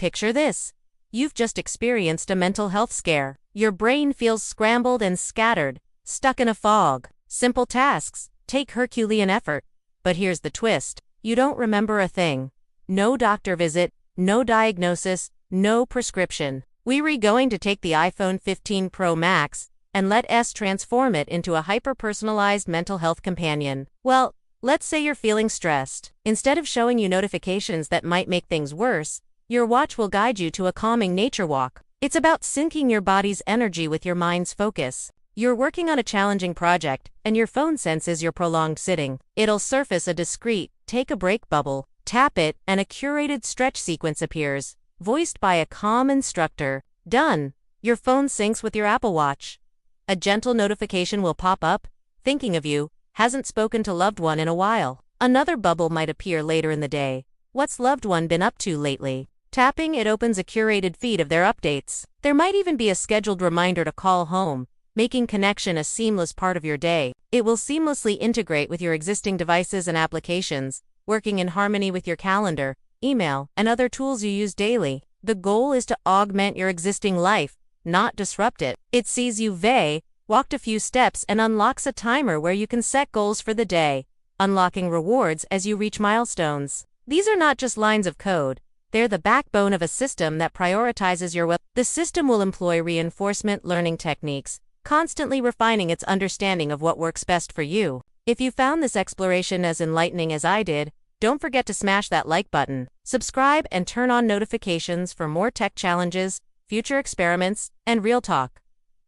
Picture this. You've just experienced a mental health scare. Your brain feels scrambled and scattered, stuck in a fog. Simple tasks take Herculean effort. But here's the twist. You don't remember a thing. No doctor visit, no diagnosis, no prescription. We're going to take the iPhone 15 Pro Max and let us transform it into a hyper-personalized mental health companion. Well, let's say you're feeling stressed. Instead of showing you notifications that might make things worse, your watch will guide you to a calming nature walk. It's about syncing your body's energy with your mind's focus. You're working on a challenging project, and your phone senses your prolonged sitting. It'll surface a discreet, take a break bubble. Tap it, and a curated stretch sequence appears, voiced by a calm instructor. Done. Your phone syncs with your Apple Watch. A gentle notification will pop up. Thinking of you, hasn't spoken to loved one in a while. Another bubble might appear later in the day. What's loved one been up to lately? Tapping it opens a curated feed of their updates. There might even be a scheduled reminder to call home, making connection a seamless part of your day. It will seamlessly integrate with your existing devices and applications, working in harmony with your calendar, email, and other tools you use daily. The goal is to augment your existing life, not disrupt it. It sees you walked a few steps and unlocks a timer where you can set goals for the day, unlocking rewards as you reach milestones. These are not just lines of code. They're the backbone of a system that prioritizes your well. The system will employ reinforcement learning techniques, constantly refining its understanding of what works best for you. If you found this exploration as enlightening as I did, don't forget to smash that like button, subscribe, and turn on notifications for more tech challenges, future experiments, and real talk.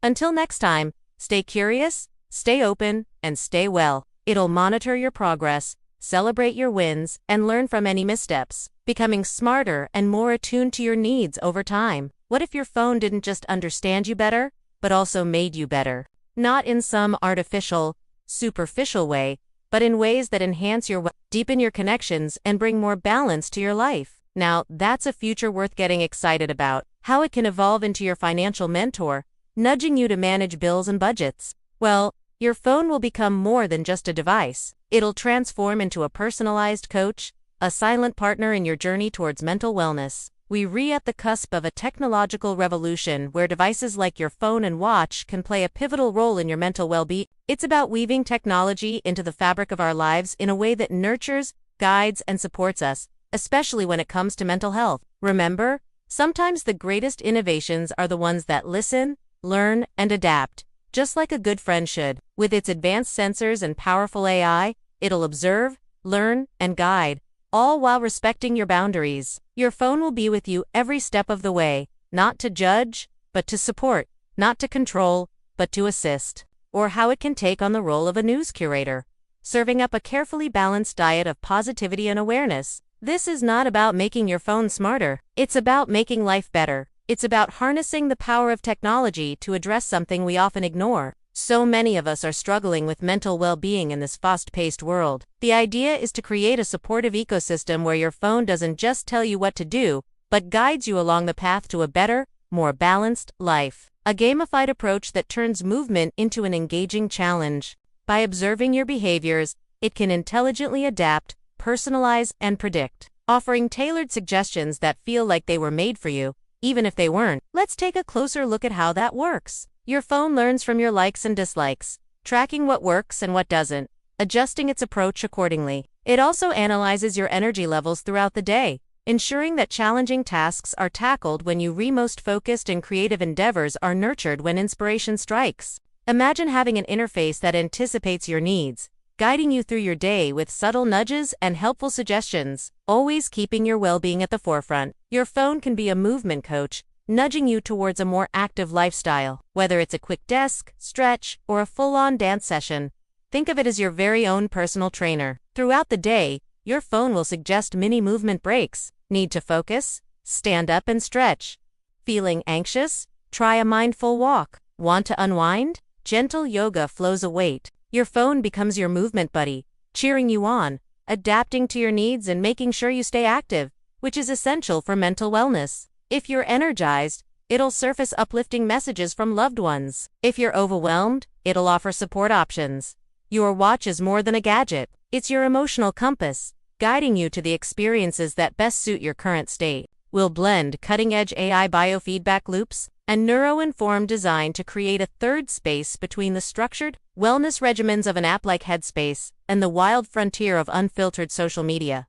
Until next time, stay curious, stay open, and stay well. It'll monitor your progress, celebrate your wins, and learn from any missteps, becoming smarter and more attuned to your needs over time. What if your phone didn't just understand you better, but also made you better? Not in some artificial, superficial way, but in ways that enhance your deepen your connections and bring more balance to your life. Now, that's a future worth getting excited about. How it can evolve into your financial mentor, nudging you to manage bills and budgets. Well, your phone will become more than just a device. It'll transform into a personalized coach, a silent partner in your journey towards mental wellness. We're at the cusp of a technological revolution where devices like your phone and watch can play a pivotal role in your mental well-being. It's about weaving technology into the fabric of our lives in a way that nurtures, guides, and supports us, especially when it comes to mental health. Remember, sometimes the greatest innovations are the ones that listen, learn, and adapt, just like a good friend should. With its advanced sensors and powerful AI, it'll observe, learn, and guide, all while respecting your boundaries. Your phone will be with you every step of the way, not to judge, but to support, not to control, but to assist. Or how it can take on the role of a news curator, serving up a carefully balanced diet of positivity and awareness. This is not about making your phone smarter. It's about making life better. It's about harnessing the power of technology to address something we often ignore. So many of us are struggling with mental well-being in this fast-paced world. The idea is to create a supportive ecosystem where your phone doesn't just tell you what to do, but guides you along the path to a better, more balanced life. A gamified approach that turns movement into an engaging challenge. By observing your behaviors, it can intelligently adapt, personalize, and predict, offering tailored suggestions that feel like they were made for you, even if they weren't. Let's take a closer look at how that works. Your phone learns from your likes and dislikes, tracking what works and what doesn't, adjusting its approach accordingly. It also analyzes your energy levels throughout the day, ensuring that challenging tasks are tackled when you're most focused and creative endeavors are nurtured when inspiration strikes. Imagine having an interface that anticipates your needs, guiding you through your day with subtle nudges and helpful suggestions, always keeping your well-being at the forefront. Your phone can be a movement coach, nudging you towards a more active lifestyle. Whether it's a quick desk, stretch, or a full-on dance session, think of it as your very own personal trainer. Throughout the day, your phone will suggest mini movement breaks. Need to focus? Stand up and stretch. Feeling anxious? Try a mindful walk. Want to unwind? Gentle yoga flows a weight. Your phone becomes your movement buddy, cheering you on, adapting to your needs and making sure you stay active, which is essential for mental wellness. If you're energized, it'll surface uplifting messages from loved ones. If you're overwhelmed, it'll offer support options. Your watch is more than a gadget. It's your emotional compass, guiding you to the experiences that best suit your current state. will blend cutting-edge AI biofeedback loops and neuro-informed design to create a third space between the structured wellness regimens of an app like Headspace and the wild frontier of unfiltered social media.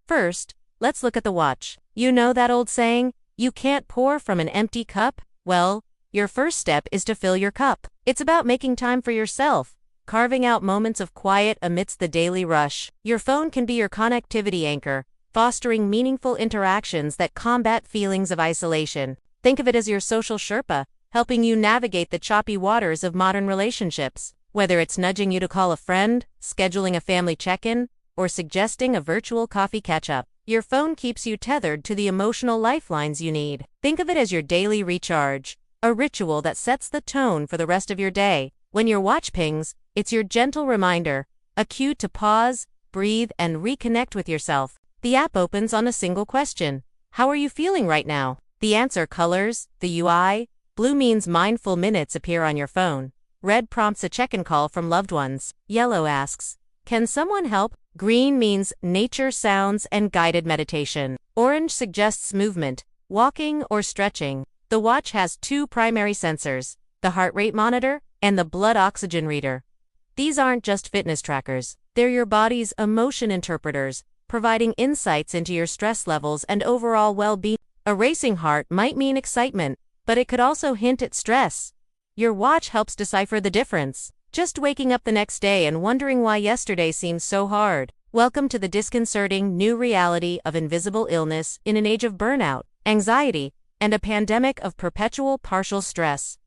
First, let's look at the watch. You know that old saying, you can't pour from an empty cup? Well, your first step is to fill your cup. It's about making time for yourself, carving out moments of quiet amidst the daily rush. Your phone can be your connectivity anchor, fostering meaningful interactions that combat feelings of isolation. Think of it as your social Sherpa, helping you navigate the choppy waters of modern relationships. Whether it's nudging you to call a friend, scheduling a family check-in, or suggesting a virtual coffee catch-up, your phone keeps you tethered to the emotional lifelines you need. Think of it as your daily recharge, a ritual that sets the tone for the rest of your day. When your watch pings, it's your gentle reminder, a cue to pause, breathe, and reconnect with yourself. The app opens on a single question. How are you feeling right now? The answer colors the UI. Blue means mindful minutes appear on your phone. Red prompts a check-in call from loved ones. Yellow asks, can someone help? Green means nature sounds and guided meditation. Orange suggests movement, walking or stretching. The watch has two primary sensors, the heart rate monitor and the blood oxygen reader. These aren't just fitness trackers. They're your body's emotion interpreters, providing insights into your stress levels and overall well-being. A racing heart might mean excitement, but it could also hint at stress. Your watch helps decipher the difference. Just waking up the next day and wondering why yesterday seemed so hard. Welcome to the disconcerting new reality of invisible illness in an age of burnout, anxiety, and a pandemic of perpetual partial stress.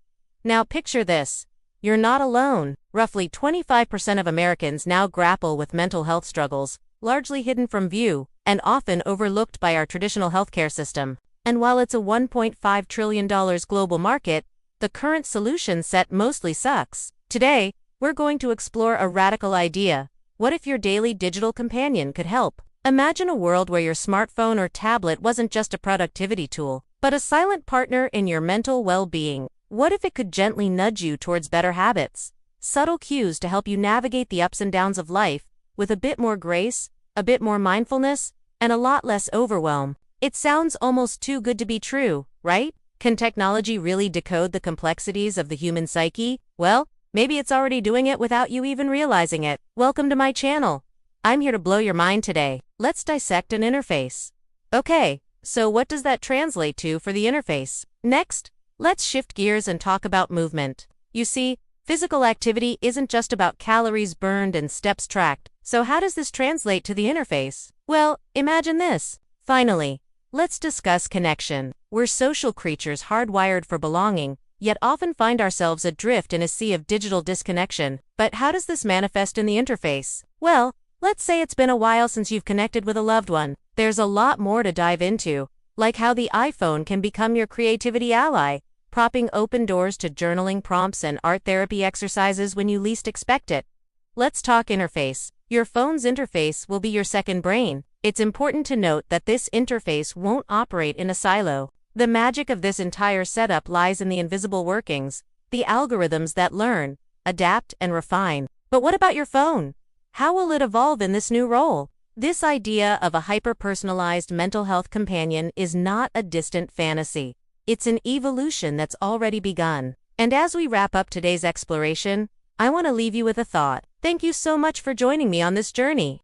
Now picture this. You're not alone. Roughly 25% of Americans now grapple with mental health struggles, largely hidden from view, and often overlooked by our traditional healthcare system. And while it's a $1.5 trillion global market, the current solution set mostly sucks. Today, we're going to explore a radical idea. What if your daily digital companion could help? Imagine a world where your smartphone or tablet wasn't just a productivity tool, but a silent partner in your mental well-being. What if it could gently nudge you towards better habits? Subtle cues to help you navigate the ups and downs of life, with a bit more grace, a bit more mindfulness, and a lot less overwhelm. It sounds almost too good to be true, right? Can technology really decode the complexities of the human psyche? Well, maybe it's already doing it without you even realizing it. Welcome to my channel. I'm here to blow your mind today. Let's dissect an interface. Okay, so what does that translate to for the interface? Next, let's shift gears and talk about movement. You see, physical activity isn't just about calories burned and steps tracked. So how does this translate to the interface? Well, imagine this. Finally, let's discuss connection. We're social creatures hardwired for belonging, yet often find ourselves adrift in a sea of digital disconnection. But how does this manifest in the interface? Well, let's say it's been a while since you've connected with a loved one. There's a lot more to dive into, like how the iPhone can become your creativity ally, propping open doors to journaling prompts and art therapy exercises when you least expect it. Let's talk interface. Your phone's interface will be your second brain. It's important to note that this interface won't operate in a silo. The magic of this entire setup lies in the invisible workings, the algorithms that learn, adapt, and refine. But what about your phone? How will it evolve in this new role? This idea of a hyper-personalized mental health companion is not a distant fantasy. It's an evolution that's already begun. And as we wrap up today's exploration, I want to leave you with a thought. Thank you so much for joining me on this journey.